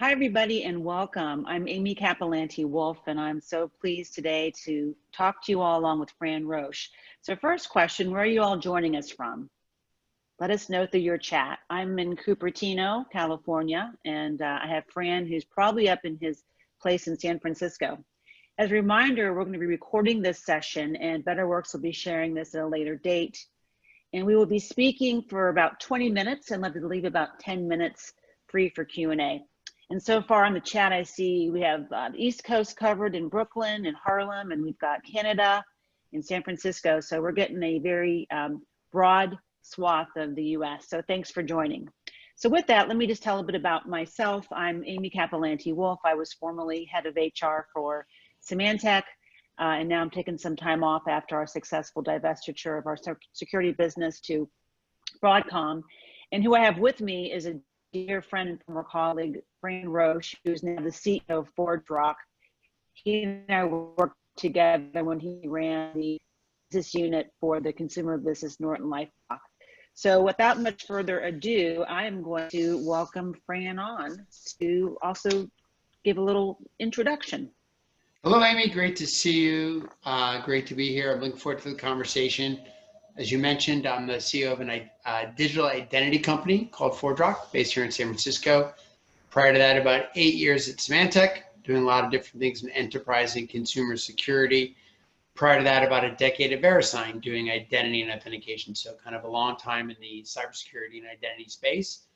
Hi, everybody, and welcome. I'm Amy Cappellanti-Wolf, and I'm so pleased today to talk to you all along with Fran Rosch. So first question, where are you all joining us from? Let us know through your chat. I'm in Cupertino, California, and I have Fran, who's probably up in his place in San Francisco. As a reminder, we're going to be recording this session, and Betterworks will be sharing this at a later date. And we will be speaking for about 20 minutes and let us leave about 10 minutes free for Q&A. And so far on the chat, I see we have the East Coast covered in Brooklyn and Harlem, and we've got Canada and San Francisco. So we're getting a very broad swath of the US. So thanks for joining. So with that, let me just tell a bit about myself. I'm Amy Cappellanti-Wolf. I was formerly head of HR for Symantec, and now I'm taking some time off after our successful divestiture of our security business to Broadcom. And who I have with me is a dear friend and former colleague, Fran Rosch, who's now the CEO of Rosch. He and I worked together when he ran the business unit for the consumer business Norton LifeLock. So without much further ado, I am going to welcome Fran on to also give a little introduction. Hello, Amy. Great to see you. Great to be here. I'm looking forward to the conversation. As you mentioned, I'm the CEO of a digital identity company called Rosch, based here in San Francisco. Prior to that, about 8 years at Symantec, doing a lot of different things in enterprise and consumer security. Prior to that, about a decade at VeriSign, doing identity and authentication. So kind of a long time in the cybersecurity and identity space.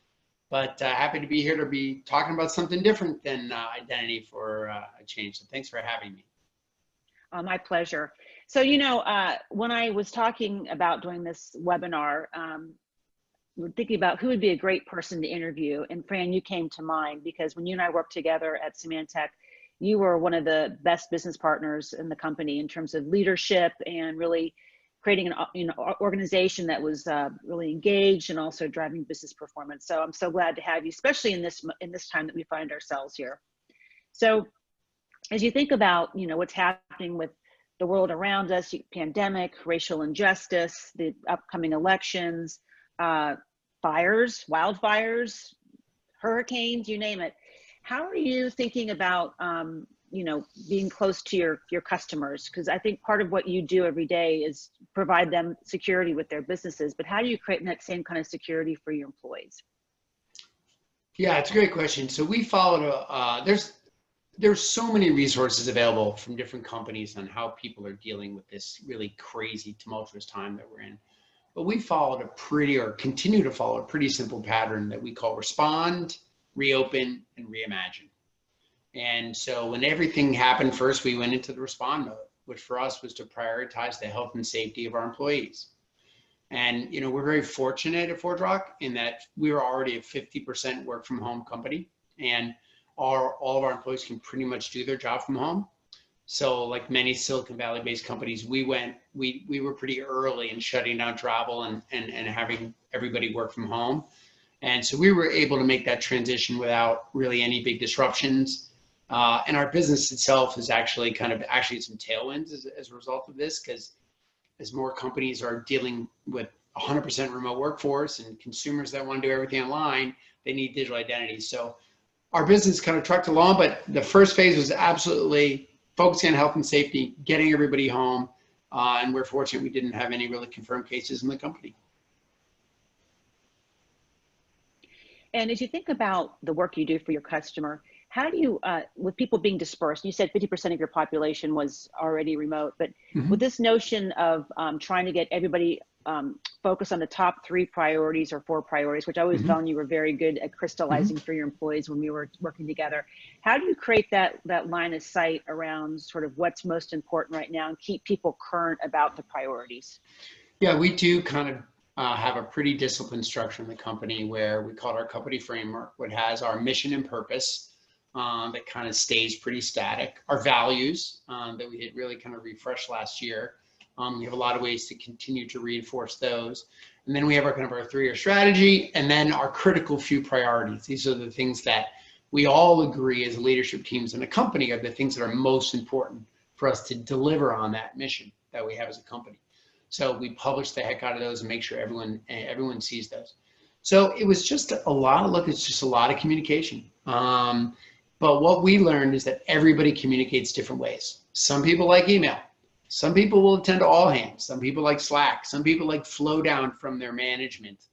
But happy to be here to be talking about something different than identity for a change. So thanks for having me. My pleasure. So, you know, when I was talking about doing this webinar, we're thinking about who would be a great person to interview. And Fran, you came to mind because when you and I worked together at Symantec, you were one of the best business partners in the company in terms of leadership and really creating an organization that was really engaged and also driving business performance. So I'm so glad to have you, especially in this time that we find ourselves here. So as you think about, what's happening with the world around us, pandemic, racial injustice, the upcoming elections, fires, wildfires, hurricanes, you name it. How are you thinking about, being close to your customers? Because I think part of what you do every day is provide them security with their businesses, but how do you create that same kind of security for your employees? Yeah, it's a great question. So we followed, there's so many resources available from different companies on how people are dealing with this really crazy, tumultuous time that we're in. But we followed continue to follow a pretty simple pattern that we call respond, reopen, and reimagine. And so when everything happened first, we went into the respond mode, which for us was to prioritize the health and safety of our employees. And, we're very fortunate at Rosch in that we were already a 50% work from home company, and all of our employees can pretty much do their job from home. So like many Silicon Valley based companies, we were pretty early in shutting down travel and having everybody work from home. And so we were able to make that transition without really any big disruptions. And our business itself is actually some tailwinds as a result of this, because as more companies are dealing with 100% remote workforce and consumers that want to do everything online, they need digital identity. So our business kind of trucked along, but the first phase was absolutely focusing on health and safety, getting everybody home, and we're fortunate we didn't have any really confirmed cases in the company. And as you think about the work you do for your customer, how do you, with people being dispersed, you said 50% of your population was already remote, but with this notion of trying to get everybody focused on the top 3 priorities or 4 priorities, which I always found you were very good at crystallizing for your employees when we were working together. How do you create that line of sight around sort of what's most important right now and keep people current about the priorities? Yeah, we do kind of have a pretty disciplined structure in the company where we call it our company framework, which has our mission and purpose that kind of stays pretty static. Our values that we had really kind of refreshed last year. We have a lot of ways to continue to reinforce those. And then we have our 3-year strategy, and then our critical few priorities. These are the things that we all agree as leadership teams in a company are the things that are most important for us to deliver on that mission that we have as a company. So we publish the heck out of those and make sure everyone sees those. So it was just a lot of communication. But what we learned is that everybody communicates different ways. Some people like email. Some people will attend to all hands. Some people like Slack. Some people like flow down from their management.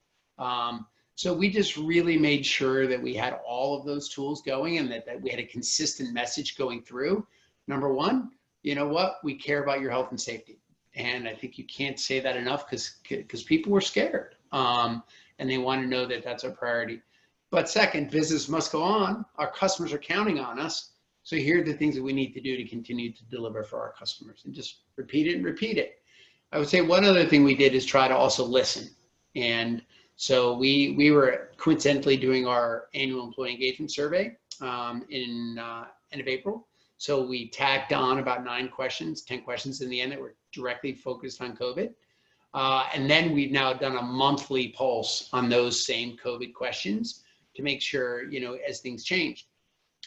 So we just really made sure that we had all of those tools going and that we had a consistent message going through. Number one, you know what? We care about your health and safety. And I think you can't say that enough because people were scared and they want to know that that's our priority. But second, business must go on. Our customers are counting on us. So here are the things that we need to do to continue to deliver for our customers, and just repeat it and repeat it. I would say one other thing we did is try to also listen. And so we were coincidentally doing our annual employee engagement survey in end of April. So we tacked on about 10 questions in the end that were directly focused on COVID. And then we've now done a monthly pulse on those same COVID questions to make sure, you know, as things change.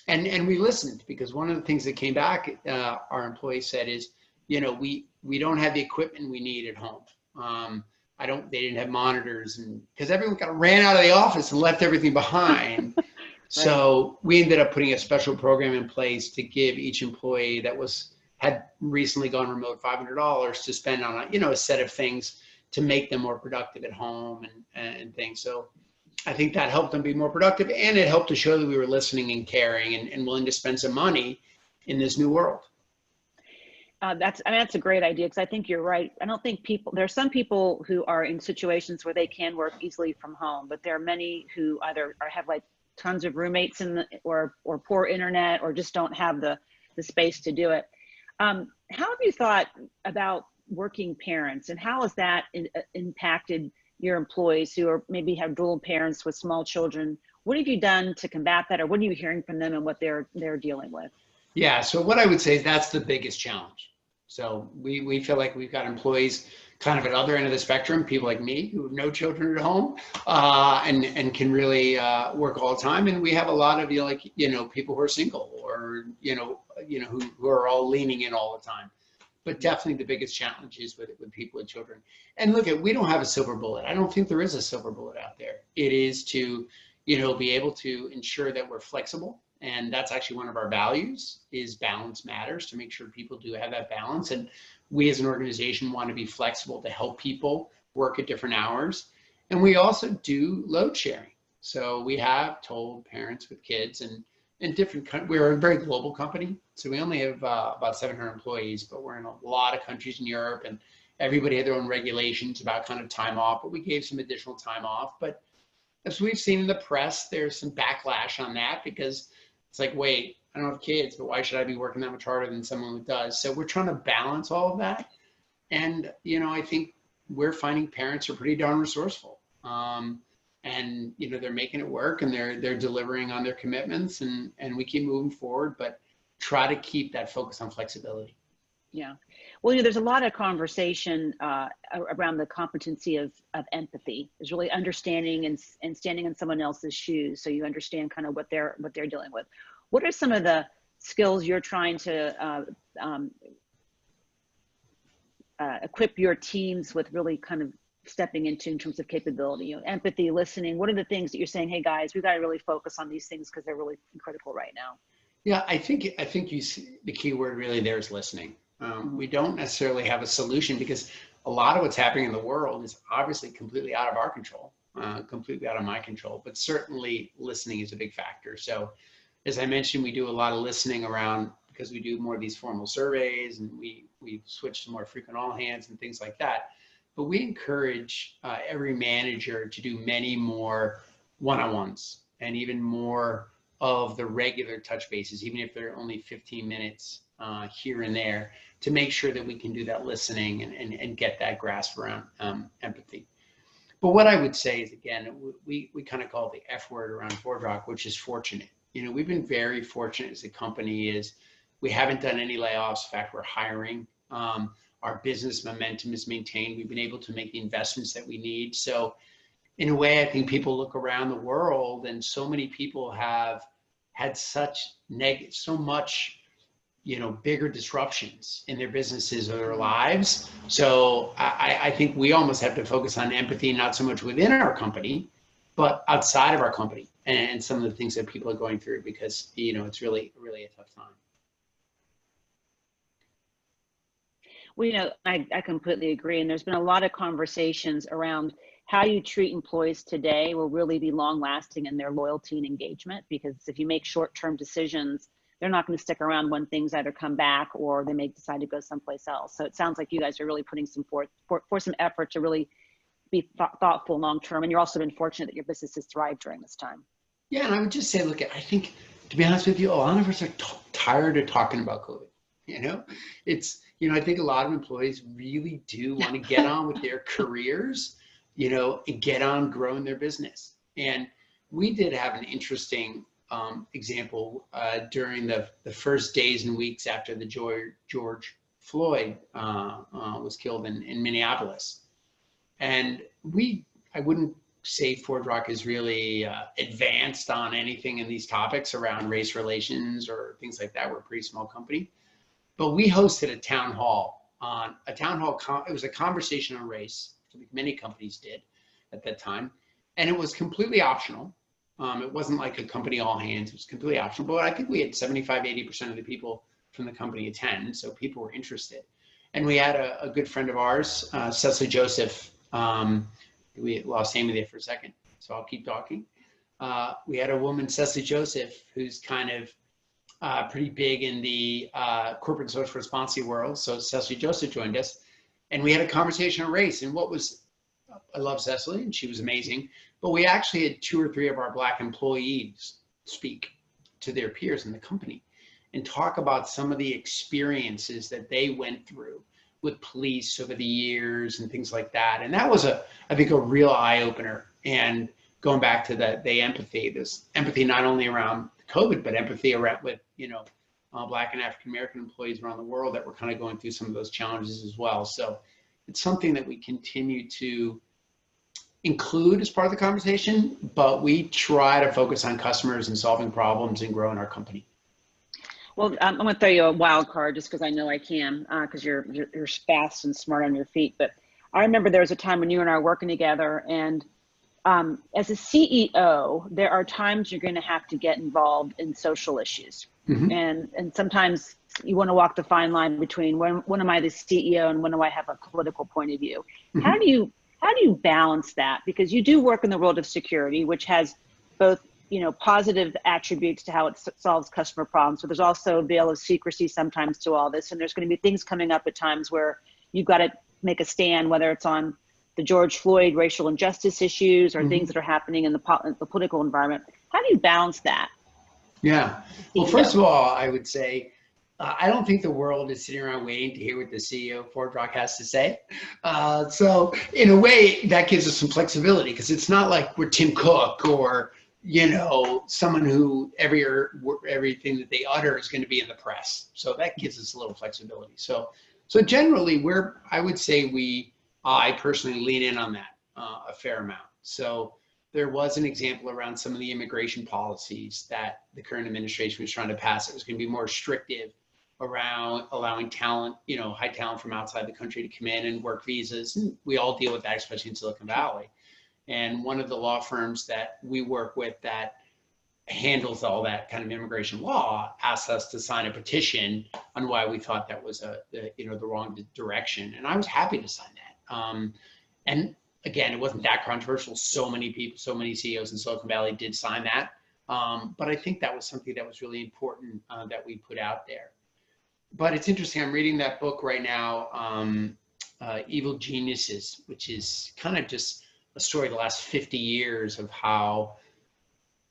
And we listened, because one of the things that came back, our employees said is, you know, we don't have the equipment we need at home. They didn't have monitors, and because everyone kind of ran out of the office and left everything behind. Right. So we ended up putting a special program in place to give each employee that had recently gone remote $500 to spend on a set of things to make them more productive at home and things. So I think that helped them be more productive, and it helped to show that we were listening and caring and willing to spend some money in this new world. That's a great idea, because I think you're right. I don't think there's some people who are in situations where they can work easily from home, but there are many who either have like tons of roommates or poor internet, or just don't have the space to do it. How have you thought about working parents, and how has that impacted your employees who maybe have dual parents with small children? What have you done to combat that, or what are you hearing from them and what they're dealing with? Yeah, so what I would say is that's the biggest challenge. So we feel like we've got employees kind of at the other end of the spectrum, people like me who have no children at home and can really work all the time. And we have a lot of people who are single or who are all leaning in all the time. But definitely the biggest challenge is with people with children. And look, we don't have a silver bullet. I don't think there is a silver bullet out there. It is to be able to ensure that we're flexible. And that's actually one of our values, is balance matters, to make sure people do have that balance. And we as an organization want to be flexible to help people work at different hours. And we also do load sharing. So we have told parents with kids we're a very global company. So we only have about 700 employees, but we're in a lot of countries in Europe, and everybody had their own regulations about kind of time off, but we gave some additional time off. But as we've seen in the press, there's some backlash on that, because it's like, wait, I don't have kids, but why should I be working that much harder than someone who does? So we're trying to balance all of that. And, I think we're finding parents are pretty darn resourceful. And, they're making it work, and they're delivering on their commitments, and we keep moving forward, but try to keep that focus on flexibility. Yeah. Well, there's a lot of conversation around the competency of empathy, is really understanding and standing in someone else's shoes, so you understand kind of what they're dealing with. What are some of the skills you're trying to equip your teams with, really kind of stepping into in terms of capability, empathy, listening? What are the things that you're saying, hey guys, we've got to really focus on these things because they're really critical right now? Yeah, I think you see the key word really there is listening. We don't necessarily have a solution, because a lot of what's happening in the world is obviously completely out of our control, completely out of my control, but certainly listening is a big factor. So as I mentioned, we do a lot of listening around, because we do more of these formal surveys, and we switch to more frequent all hands and things like that. But we encourage every manager to do many more one-on-ones, and even more of the regular touch bases, even if they're only 15 minutes here and there, to make sure that we can do that listening and get that grasp around empathy. But what I would say is, again, we kind of call it the F word around ForgeRock, which is fortunate. We've been very fortunate as a company. We haven't done any layoffs. In fact, we're hiring. Our business momentum is maintained. We've been able to make the investments that we need. So in a way, I think people look around the world, and so many people have had so much, bigger disruptions in their businesses or their lives. So I think we almost have to focus on empathy, not so much within our company, but outside of our company. and some of the things that people are going through, because, you know, it's really, really a tough time. Well, you know, I completely agree. And there's been a lot of conversations around how you treat employees today will really be long lasting in their loyalty and engagement, because if you make short-term decisions, they're not going to stick around when things either come back or they may decide to go someplace else. So it sounds like you guys are really putting some forth for some effort to really be thoughtful long-term. And you're also been fortunate that your business has thrived during this time. Yeah, and I would just say, look, I think, to be honest with you, a lot of us are tired of talking about COVID. You know, it's, you know, I think a lot of employees really do want to get on with their careers, you know, and get on growing their business. And we did have an interesting example during the first days and weeks after the George Floyd was killed in Minneapolis. And I wouldn't say Ford Rock is really advanced on anything in these topics around race relations or things like that. We're a pretty small company. But we hosted a town hall. It was a conversation on race, like many companies did at that time. And it was completely optional. It wasn't like a company all hands, it was completely optional. But I think we had 75, 80% of the people from the company attend, so people were interested. And we had a good friend of ours, Cecily Joseph. We lost Amy there for a second, so I'll keep talking. We had a woman, Cecily Joseph, who's kind of pretty big in the corporate social responsibility world. So Cecily Joseph joined us, and we had a conversation on race. And I love Cecily, and she was amazing, but we actually had 2 or 3 of our Black employees speak to their peers in the company and talk about some of the experiences that they went through with police over the years and things like that. And that was I think a real eye opener. And going back to the empathy, this empathy not only around COVID, but empathy around with, you know, Black and African American employees around the world that were kind of going through some of those challenges as well. So it's something that we continue to include as part of the conversation, but we try to focus on customers and solving problems and growing our company. Well, I'm going to throw you a wild card just because I know I can, because you're fast and smart on your feet. But I remember there was a time when you and I were working together, and as a CEO, there are times you're going to have to get involved in social issues. Mm-hmm. And sometimes you want to walk the fine line between when am I the CEO and when do I have a political point of view? Mm-hmm. How do you balance that? Because you do work in the world of security, which has both, you know, positive attributes to how it solves customer problems, but there's also a veil of secrecy sometimes to all this. And there's going to be things coming up at times where you've got to make a stand, whether it's on the George Floyd racial injustice issues or mm-hmm. things that are happening in the political environment. How do you balance that? Yeah. Well, first of all, I would say, I don't think the world is sitting around waiting to hear what the CEO of Ford Rock has to say. So in a way, that gives us some flexibility, because it's not like we're Tim Cook or, you know, someone who everything that they utter is going to be in the press. So that gives us a little flexibility. So generally, I would say I personally lean in on that a fair amount. So there was an example around some of the immigration policies that the current administration was trying to pass. It was going to be more restrictive around allowing talent, you know, high talent from outside the country to come in and work visas. And we all deal with that, especially in Silicon Valley. And one of the law firms that we work with that handles all that kind of immigration law asked us to sign a petition on why we thought that was the wrong direction. And I was happy to sign that. And again, it wasn't that controversial. So many people, so many CEOs in Silicon Valley did sign that. But I think that was something that was really important that we put out there. But it's interesting. I'm reading that book right now, Evil Geniuses, which is kind of just a story of the last 50 years of how,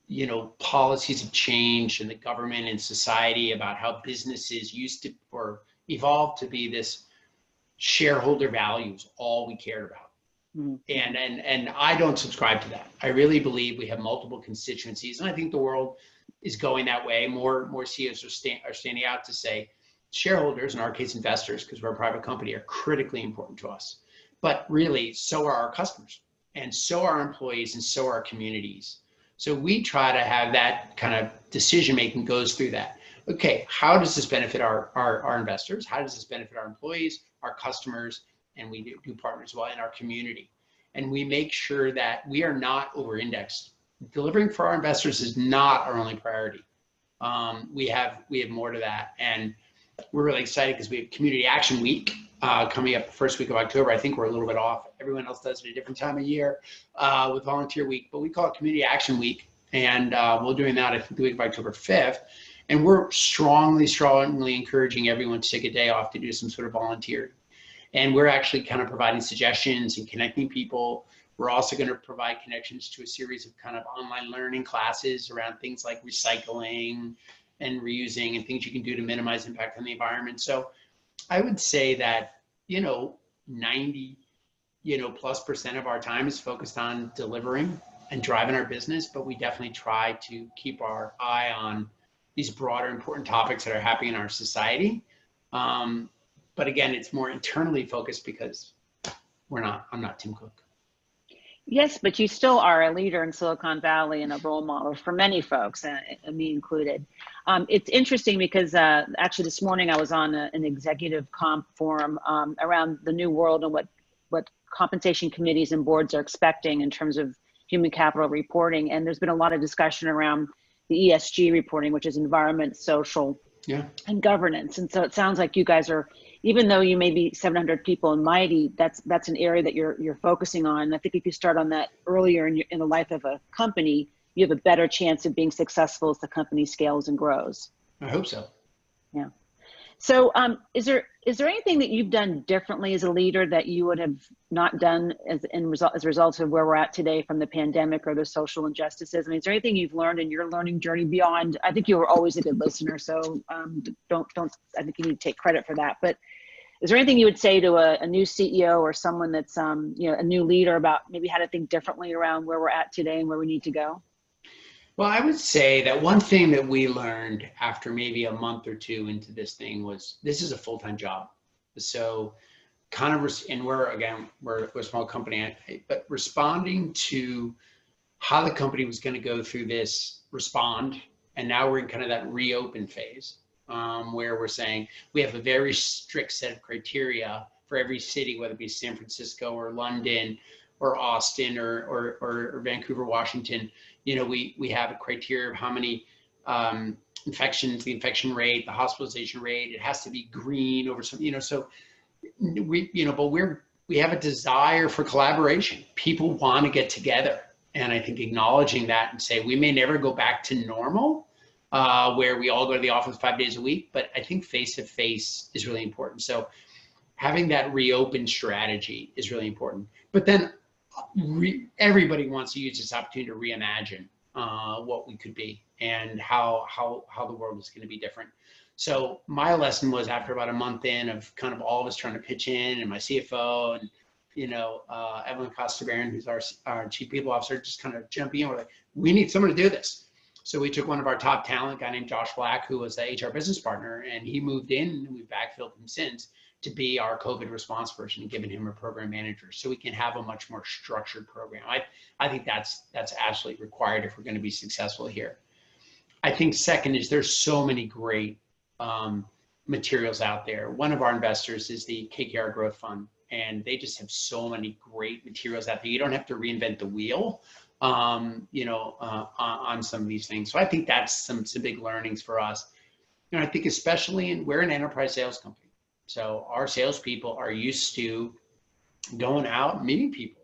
you know, policies have changed in the government and society about how businesses used to or evolved to be this shareholder values, all we cared about. Mm-hmm. And I don't subscribe to that. I really believe we have multiple constituencies, and I think the world is going that way. More CEOs are standing out to say shareholders, in our case investors, because we're a private company, are critically important to us. But really, so are our customers, and so are our employees, and so are our communities. So we try to have that kind of decision making goes through that. Okay, how does this benefit our investors? How does this benefit our employees, our customers, and we do partners well in our community? And we make sure that we are not over-indexed delivering for our investors is not our only priority. We have more to that, and we're really excited because we have Community Action Week coming up the first week of October. I think we're a little bit off. Everyone else does it a different time of year with Volunteer Week, but we call it Community Action Week, and we're doing that I think the week of October 5th. And we're strongly encouraging everyone to take a day off to do some sort of volunteer. And we're actually kind of providing suggestions and connecting people. We're also going to provide connections to a series of kind of online learning classes around things like recycling and reusing and things you can do to minimize impact on the environment. So I would say that, 90, +% of our time is focused on delivering and driving our business, but we definitely try to keep our eye on these broader important topics that are happening in our society. But again, it's more internally focused because I'm not Tim Cook. Yes, but you still are a leader in Silicon Valley and a role model for many folks, me included. It's interesting because actually this morning I was on an executive comp forum around the new world and what compensation committees and boards are expecting in terms of human capital reporting. And there's been a lot of discussion around the ESG reporting, which is environment, social, and governance. And so it sounds like you guys are, even though you may be 700 people and mighty, that's an area that you're focusing on. And I think if you start on that earlier in the life of a company, you have a better chance of being successful as the company scales and grows. I hope so. Yeah. So is there anything that you've done differently as a leader that you would have not done as a result of where we're at today from the pandemic or the social injustices? I mean, is there anything you've learned in your learning journey beyond? I think you were always a good listener, so don't. I think you need to take credit for that. But is there anything you would say to a new CEO or someone that's a new leader about maybe how to think differently around where we're at today and where we need to go? Well, I would say that one thing that we learned after maybe a month or two into this thing was this is a full-time job. So and we're a small company, but responding to how the company was going to go through this and now we're in kind of that reopen phase where we're saying we have a very strict set of criteria for every city, whether it be San Francisco or London or Austin or Vancouver, Washington. We have a criteria of how many infections, the infection rate, the hospitalization rate. It has to be green over some, so but we have a desire for collaboration. People want to get together. And I think acknowledging that and say, we may never go back to normal where we all go to the office 5 days a week, but I think face-to-face is really important. So having that reopen strategy is really important. But then everybody wants to use this opportunity to reimagine what we could be and how the world is going to be different. So my lesson was after about a month in of kind of all of us trying to pitch in, and my CFO and Evelyn Costa-Baron, who's our chief people officer, just kind of jumping in. We're like, we need someone to do this. So we took one of our top talent, a guy named Josh Black, who was the HR business partner, and he moved in, and we've backfilled him since to be our COVID response person and given him a program manager so we can have a much more structured program. I think that's absolutely required if we're going to be successful here. I think second is there's so many great materials out there. One of our investors is the KKR Growth Fund, and they just have so many great materials out there. You don't have to reinvent the wheel, on some of these things. So I think that's some big learnings for us. I think especially we're an enterprise sales company. So our salespeople are used to going out and meeting people.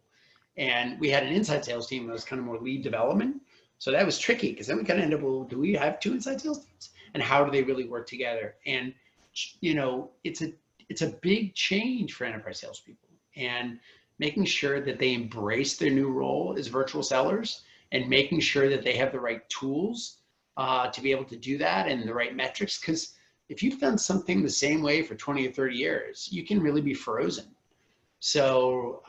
And we had an inside sales team that was kind of more lead development. So that was tricky because then we kind of ended up, well, do we have two inside sales teams? And how do they really work together? And, it's a big change for enterprise salespeople, and making sure that they embrace their new role as virtual sellers and making sure that they have the right tools to be able to do that and the right metrics. Because if you've done something the same way for 20 or 30 years, you can really be frozen. So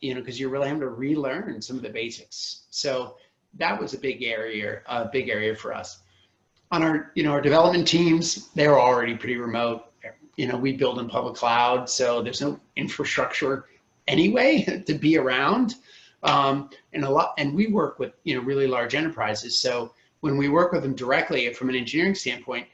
because you're really having to relearn some of the basics. So that was a big area for us. On our, our development teams, they were already pretty remote. We build in public cloud, so there's no infrastructure anyway to be around. And we work with, really large enterprises. So when we work with them directly from an engineering standpoint,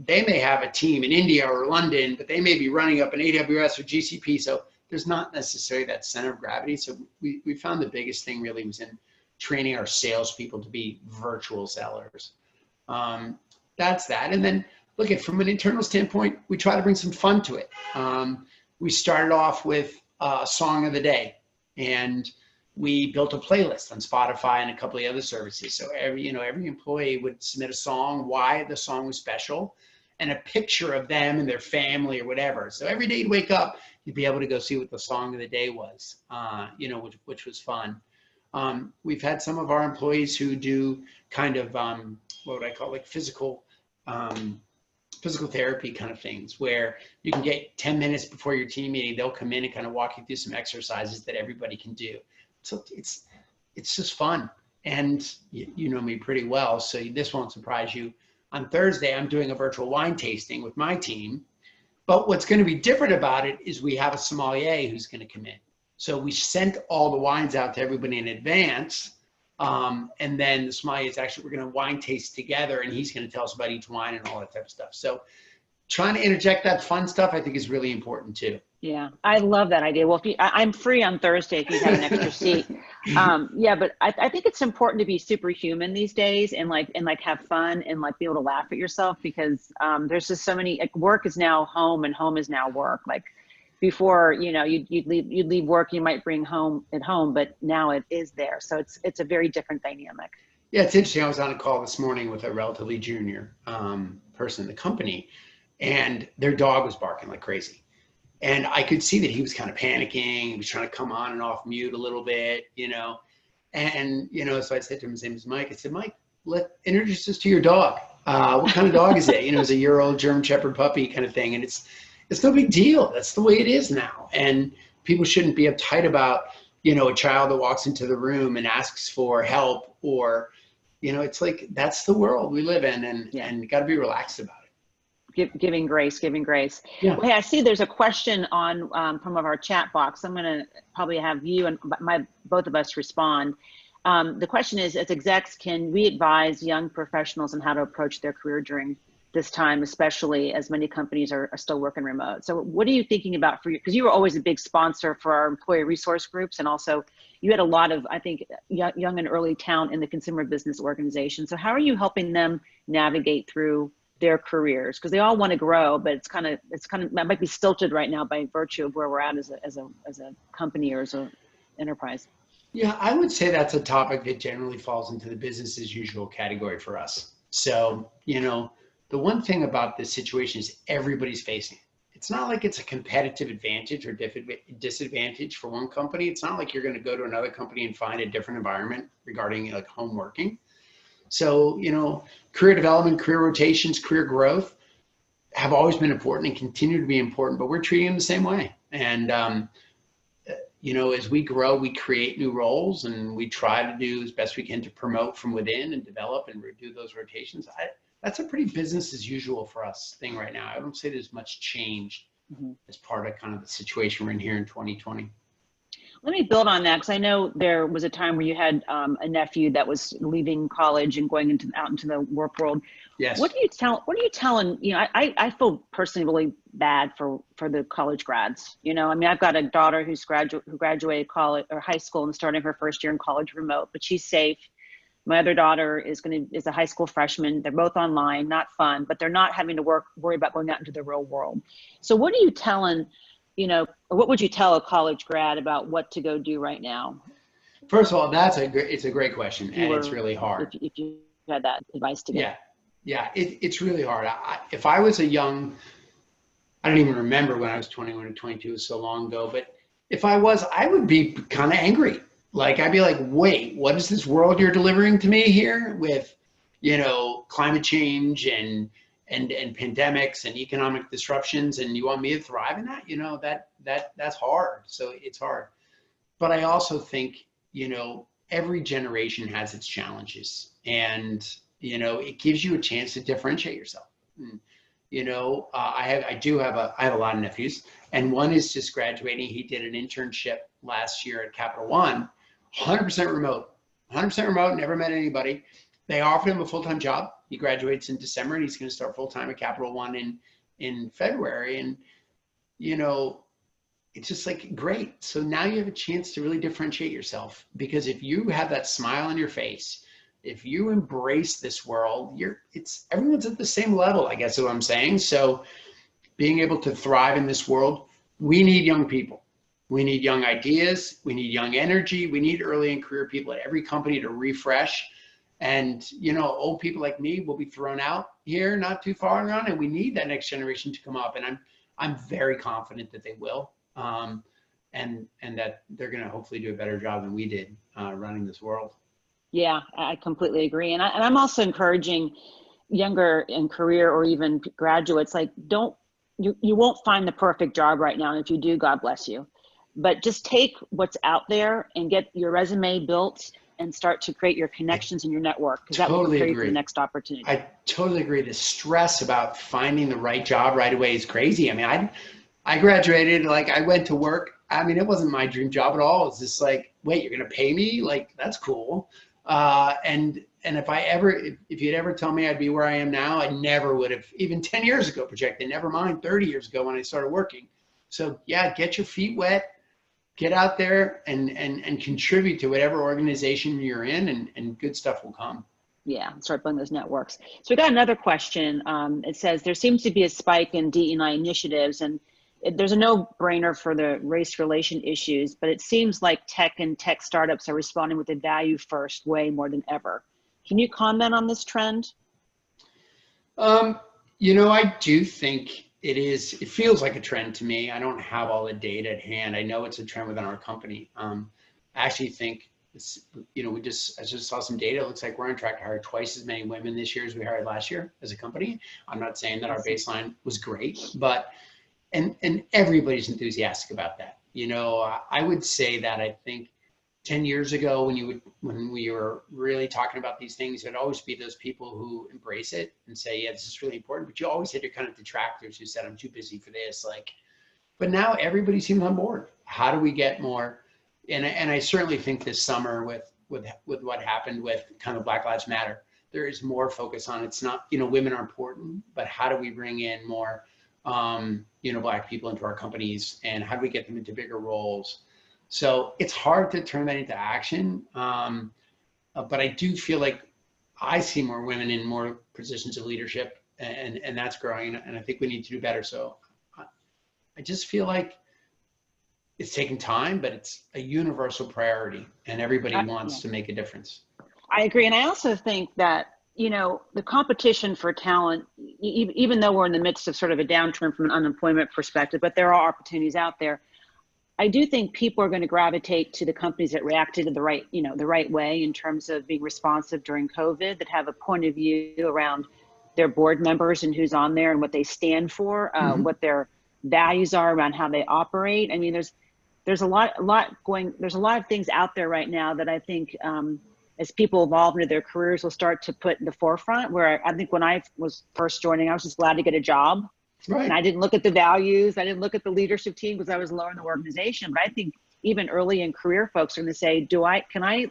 they may have a team in India or London, but they may be running up an AWS or GCP. So there's not necessarily that center of gravity. So we found the biggest thing really was in training our salespeople to be virtual sellers. That's that. And then look at from an internal standpoint, we try to bring some fun to it. We started off with a song of the day, and we built a playlist on Spotify and a couple of other services. So every employee would submit a song, why the song was special, and a picture of them and their family or whatever. So every day you'd wake up, you'd be able to go see what the song of the day was, which was fun. We've had some of our employees who do kind of, what would I call, like physical therapy kind of things, where you can get 10 minutes before your team meeting, they'll come in and kind of walk you through some exercises that everybody can do. So it's just fun. And you know me pretty well, so this won't surprise you. On Thursday, I'm doing a virtual wine tasting with my team. But what's going to be different about it is we have a sommelier who's going to come in. So we sent all the wines out to everybody in advance. And then the sommelier is actually, we're going to wine taste together, and he's going to tell us about each wine and all that type of stuff. So trying to interject that fun stuff, I think, is really important too. Yeah, I love that idea. Well, I'm free on Thursday if you have an extra seat. Yeah, but I think it's important to be superhuman these days and have fun and like be able to laugh at yourself, because there's just so many, like, work is now home and home is now work. Like before, you'd leave work, you might bring home at home, but now it is there. So it's a very different dynamic. Yeah, it's interesting. I was on a call this morning with a relatively junior person in the company, and their dog was barking like crazy. And I could see that he was kind of panicking. He was trying to come on and off mute a little bit, And, so I said to him, his name is Mike. I said, Mike, introduce us to your dog. What kind of dog is it? It's a year-old German Shepherd puppy kind of thing. And it's no big deal. That's the way it is now. And people shouldn't be uptight about, a child that walks into the room and asks for help, or, it's like, that's the world we live in, and you got to be relaxed about it. Giving grace. Yeah. Well, hey, I see there's a question on from our chat box. I'm going to probably have you and both of us respond. The question is, as execs, can we advise young professionals on how to approach their career during this time, especially as many companies are still working remote? So what are you thinking about for you? Because you were always a big sponsor for our employee resource groups, and also you had a lot of, I think, young and early talent in the consumer business organization. So how are you helping them navigate through their careers? Because they all want to grow, but it's kind of it might be stilted right now by virtue of where we're at as a company or as an enterprise. Yeah, I would say that's a topic that generally falls into the business as usual category for us. So, the one thing about this situation is everybody's facing it. It's not like it's a competitive advantage or disadvantage for one company. It's not like you're going to go to another company and find a different environment regarding like home working. So, career development, career rotations, career growth have always been important and continue to be important, but we're treating them the same way. And, as we grow, we create new roles, and we try to do as best we can to promote from within and develop and do those rotations. That's a pretty business as usual for us thing right now. I don't say there's much change as part of kind of the situation we're in here in 2020. Let me build on that, because I know there was a time where you had a nephew that was leaving college and going out into the work world. Yes. What are you telling? I feel personally really bad for the college grads. I've got a daughter who graduated college or high school and starting her first year in college remote, but she's safe. My other daughter is a high school freshman. They're both online, not fun, but they're not having to worry about going out into the real world. So what are you telling? Or what would you tell a college grad about what to go do right now? First of all, it's a great question, and it's really hard. If you had that advice to give. Yeah, it's really hard. If I was I don't even remember when I was 21 or 22, it was so long ago, but if I would be kind of angry. Like, I'd be like, wait, what is this world you're delivering to me here with, climate change and pandemics and economic disruptions, and you want me to thrive in that? That's hard. So it's hard. But I also think, every generation has its challenges, and, it gives you a chance to differentiate yourself. And, I have a lot of nephews, and one is just graduating. He did an internship last year at Capital One, 100% remote, never met anybody. They offered him a full-time job. He graduates in December, and he's going to start full-time at Capital One in February. And, it's just like, great. So now you have a chance to really differentiate yourself, because if you have that smile on your face, if you embrace this world, everyone's at the same level, I guess is what I'm saying. So being able to thrive in this world, we need young people. We need young ideas. We need young energy. We need early in career people at every company to refresh. And, old people like me will be thrown out here not too far on, and we need that next generation to come up. And I'm very confident that they will. And that they're going to hopefully do a better job than we did running this world. Yeah, I completely agree. And I'm also encouraging younger in career or even graduates, like you won't find the perfect job right now. And if you do, God bless you. But just take what's out there and get your resume built and start to create your connections and your network, because that will prepare you for the next opportunity. I totally agree. The stress about finding the right job right away is crazy. I mean, I graduated, like I went to work. I mean, it wasn't my dream job at all. It's just like, wait, you're going to pay me? Like, that's cool. And if you'd ever tell me I'd be where I am now, I never would have, even 10 years ago, projected, never mind 30 years ago when I started working. So yeah, get your feet wet, get out there and contribute to whatever organization you're in, and good stuff will come. Yeah, start building those networks. So we got another question. It says, there seems to be a spike in DE&I initiatives, and there's a no-brainer for the race relation issues, but it seems like tech and tech startups are responding with a value-first way more than ever. Can you comment on this trend? I do think it feels like a trend to me. I don't have all the data at hand. I know it's a trend within our company. I actually think I just saw some data. It looks like we're on track to hire twice as many women this year as we hired last year as a company. I'm not saying that our baseline was great, but and everybody's enthusiastic about that. I would say that I think 10 years ago when we were really talking about these things, there'd always be those people who embrace it and say, yeah, this is really important. But you always had your kind of detractors who said, I'm too busy for this. But now everybody seems on board. How do we get more? And I certainly think this summer with what happened with kind of Black Lives Matter, there is more focus on, it's not, women are important, but how do we bring in more, Black people into our companies, and how do we get them into bigger roles? So it's hard to turn that into action. But I do feel like I see more women in more positions of leadership, and that's growing. And I think we need to do better. So I just feel like it's taking time, but it's a universal priority, and everybody wants to make a difference. I agree. And I also think that, the competition for talent, even though we're in the midst of sort of a downturn from an unemployment perspective, but there are opportunities out there. I do think people are going to gravitate to the companies that reacted in the right way in terms of being responsive during COVID, that have a point of view around their board members and who's on there and what they stand for, what their values are around how they operate. I mean, there's a lot of things out there right now that I think as people evolve into their careers will start to put in the forefront, where I think when I was first joining, I was just glad to get a job. Right. And I didn't look at the values. I didn't look at the leadership team because I was lower in the organization. But I think even early in career, folks are going to say, do I think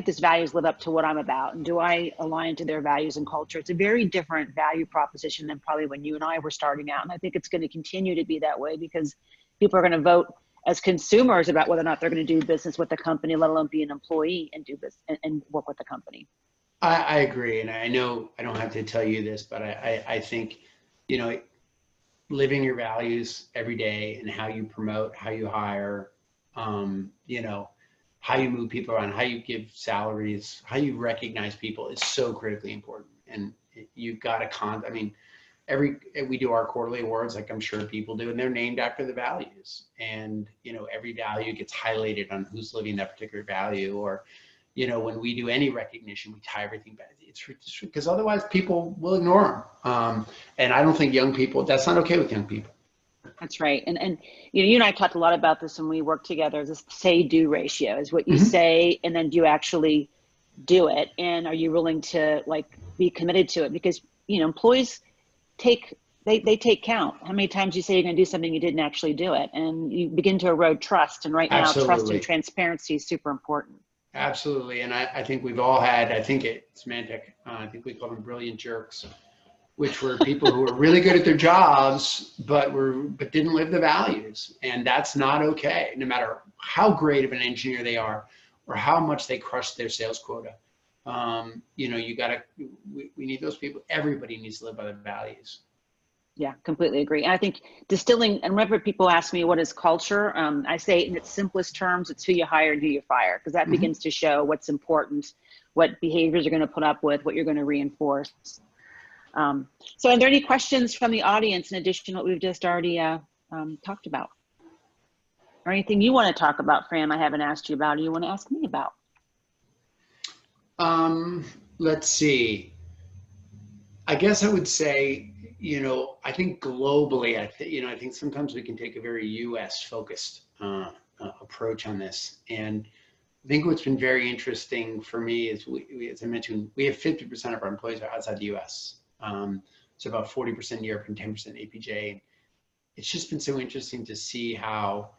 this values live up to what I'm about? And do I align to their values and culture? It's a very different value proposition than probably when you and I were starting out. And I think it's going to continue to be that way, because people are going to vote as consumers about whether or not they're going to do business with the company, let alone be an employee and do business and work with the company. I agree. And I know I don't have to tell you this, but I think, living your values every day and how you promote, how you hire, how you move people around, how you give salaries, how you recognize people is so critically important. And you've got to we do our quarterly awards, like I'm sure people do, and they're named after the values. And, every value gets highlighted on who's living that particular value. Or, when we do any recognition, we tie everything back. It's because otherwise people will ignore them. And I don't think that's not okay with young people. That's right. And you and I talked a lot about this when we worked together. This say-do ratio is what you say, and then do you actually do it? And are you willing to be committed to it? Because, employees take count. How many times you say you're going to do something, you didn't actually do it, and you begin to erode trust. And right now, Absolutely. Trust and transparency is super important. Absolutely. And I think we've all had, I think at Symantec, I think we call them brilliant jerks, which were people who were really good at their jobs, but didn't live the values. And that's not okay, no matter how great of an engineer they are or how much they crush their sales quota. You know, we need those people. Everybody needs to live by their values. Yeah, completely agree. And I think distilling, and whenever people ask me what is culture, I say in its simplest terms, it's who you hire and who you fire, because that begins to show what's important, what behaviors you're going to put up with, what you're going to reinforce. So are there any questions from the audience in addition to what we've just already talked about? Or anything you want to talk about, Fran, I haven't asked you about, or you want to ask me about? Let's see. I guess I would say, you know, I think globally, I think sometimes we can take a very US focused approach on this. And I think what's been very interesting for me is as I mentioned, we have 50% of our employees are outside the US. So about 40% Europe and 10% APJ. It's just been so interesting to see how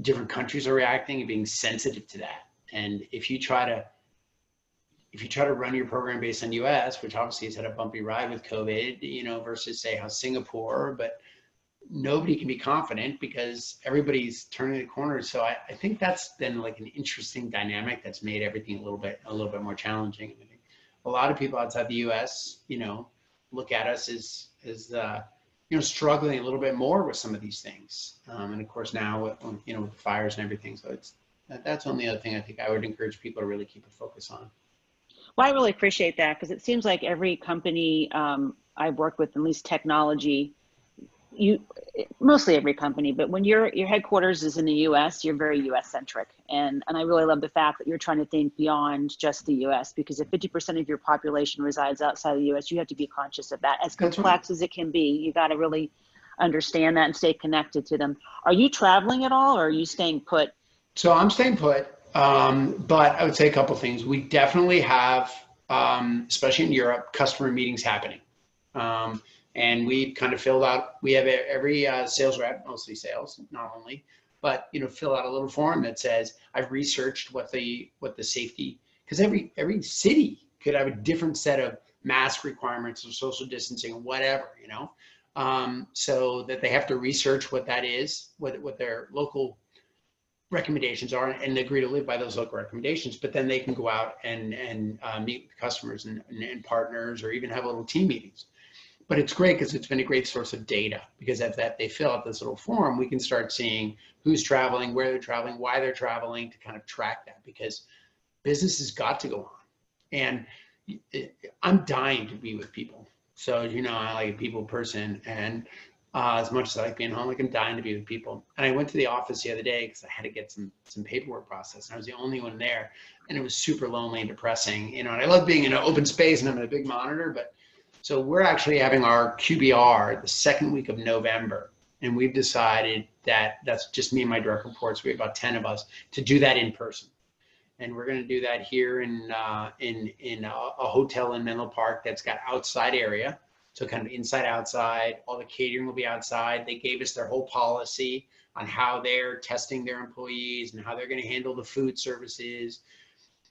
different countries are reacting and being sensitive to that. And if you try to run your program based on US, which obviously has had a bumpy ride with COVID, you know, versus say how Singapore, but nobody can be confident because everybody's turning the corner. So I think that's been like an interesting dynamic that's made everything a little bit more challenging. I think a lot of people outside the US, you know, look at us as you know, struggling a little bit more with some of these things. And of course now, you know, with the fires and everything. So that's only other thing I think I would encourage people to really keep a focus on. Well, I really appreciate that, because it seems like every company I've worked with, at least technology, mostly every company, but when your headquarters is in the US, you're very US centric. And I really love the fact that you're trying to think beyond just the US, because if 50% of your population resides outside the US, you have to be conscious of that. As complex as it can be, you got to really understand that and stay connected to them. Are you traveling at all, or are you staying put? So I'm staying put. But I would say a couple of things. We definitely have, especially in Europe, customer meetings happening. And we've kind of filled out, we have every sales rep, mostly sales, not only, but, you know, fill out a little form that says, I've researched what the safety, because every city could have a different set of mask requirements or social distancing or whatever, you know, so that they have to research what that is, what their local recommendations are, and agree to live by those local recommendations. But then they can go out and meet with customers and partners, or even have little team meetings. But it's great because it's been a great source of data, because as they fill out this little form, we can start seeing who's traveling, where they're traveling, why they're traveling, to kind of track that, because business has got to go on. And I'm dying to be with people. So, you know, I like a people person, and as much as I like being home, like I'm dying to be with people. And I went to the office the other day because I had to get some paperwork processed, and I was the only one there, and it was super lonely and depressing, you know. And I love being in an open space and having a big monitor, but so we're actually having our QBR the second week of November, and we've decided that that's just me and my direct reports. We have about 10 of us to do that in person, and we're going to do that here in a hotel in Menlo Park that's got outside area. So kind of inside, outside, all the catering will be outside. They gave us their whole policy on how they're testing their employees and how they're going to handle the food services.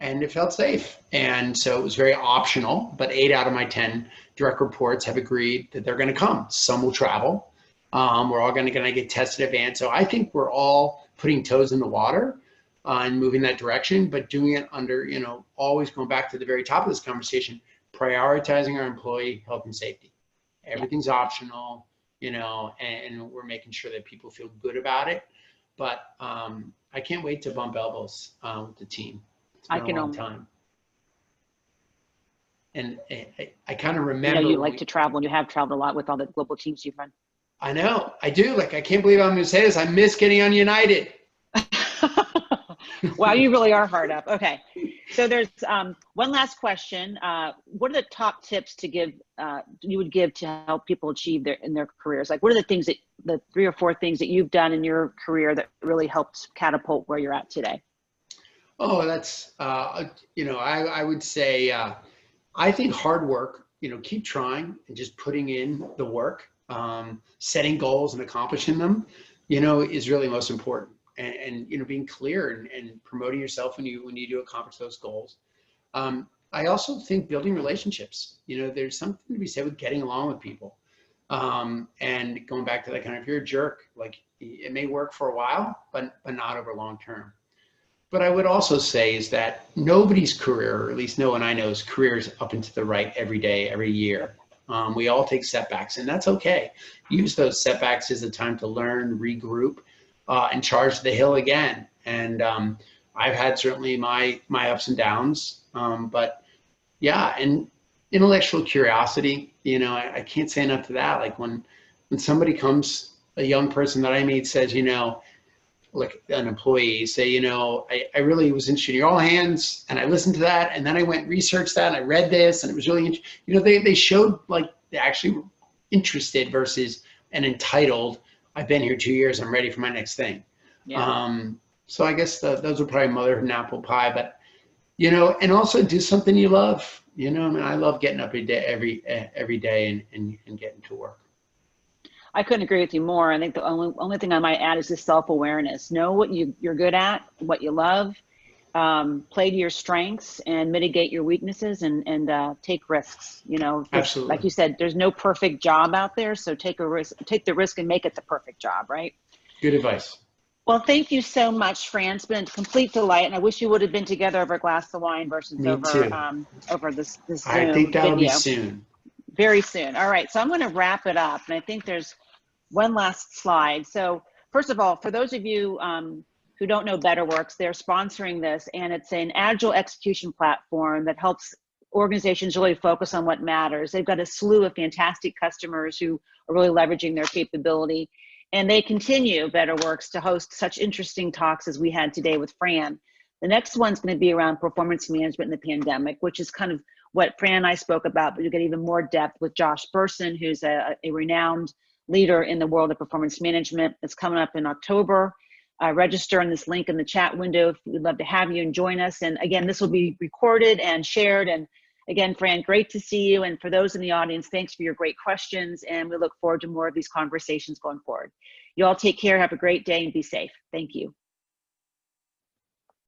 And it felt safe. And so it was very optional, but 8 out of my 10 direct reports have agreed that they're going to come. Some will travel. We're all going to get tested in advance. So I think we're all putting toes in the water and moving that direction, but doing it under, you know, always going back to the very top of this conversation, prioritizing our employee health and safety. Everything's optional, you know, and we're making sure that people feel good about it. But I can't wait to bump elbows with the team. It's been a long time. And I kind of remember. You know, you like to travel, and you have traveled a lot with all the global teams you've run. I know, I do. Like, I can't believe I'm going to say this. I miss getting on United. Wow, you really are hard up. Okay, so there's one last question. What are the top tips to give you would give to help people achieve in their careers? Like, what are the 3 or 4 things that you've done in your career that really helped catapult where you're at today? Oh, that's you know, I would say I think hard work. You know, keep trying and just putting in the work, setting goals and accomplishing them, you know, is really most important. And you know, being clear and promoting yourself when you do accomplish those goals. I also think building relationships, there's something to be said with getting along with people. And going back to that kind of, if you're a jerk, like it may work for a while, but not over long term. But I would also say is that nobody's career, or at least no one I know's career, is up and to the right every day, every year. We all take setbacks, and that's okay. Use those setbacks as a time to learn, regroup, and charge the hill again. And I've had certainly my ups and downs, but yeah, and intellectual curiosity. I can't say enough to that. Like when somebody comes, a young person that I meet says, like an employee say, I really was interested in your all hands, and I listened to that, and then I went and researched that, and I read this, and it was really interesting. They showed like they actually were interested versus an entitled, I've been here 2 years, I'm ready for my next thing. Yeah. So I guess those are probably motherhood and apple pie, but and also do something you love. I love getting up every day and getting to work. I couldn't agree with you more. I think the only thing I might add is just self-awareness. Know what you're good at, what you love, play to your strengths, and mitigate your weaknesses, and take risks. Absolutely. Like you said, there's no perfect job out there, so take the risk and make it the perfect job, right? Good advice. Well, thank you so much, Fran. It's been a complete delight, and I wish you would have been together over a glass of wine versus over this Zoom I think that'll video. be soon. Very soon. All right, so I'm going to wrap it up, and I think there's one last slide. So first of all, for those of you who don't know Betterworks, they're sponsoring this, and it's an agile execution platform that helps organizations really focus on what matters. They've got a slew of fantastic customers who are really leveraging their capability, and they continue, Betterworks, to host such interesting talks as we had today with Fran. The next one's going to be around performance management in the pandemic, which is kind of what Fran and I spoke about, but you get even more depth with Josh Burson, who's a renowned leader in the world of performance management. It's coming up in October. Register on this link in the chat window. We'd love to have you and join us. And again, this will be recorded and shared. And again, Fran, great to see you. And for those in the audience, thanks for your great questions. And we look forward to more of these conversations going forward. You all take care, have a great day, and be safe. Thank you.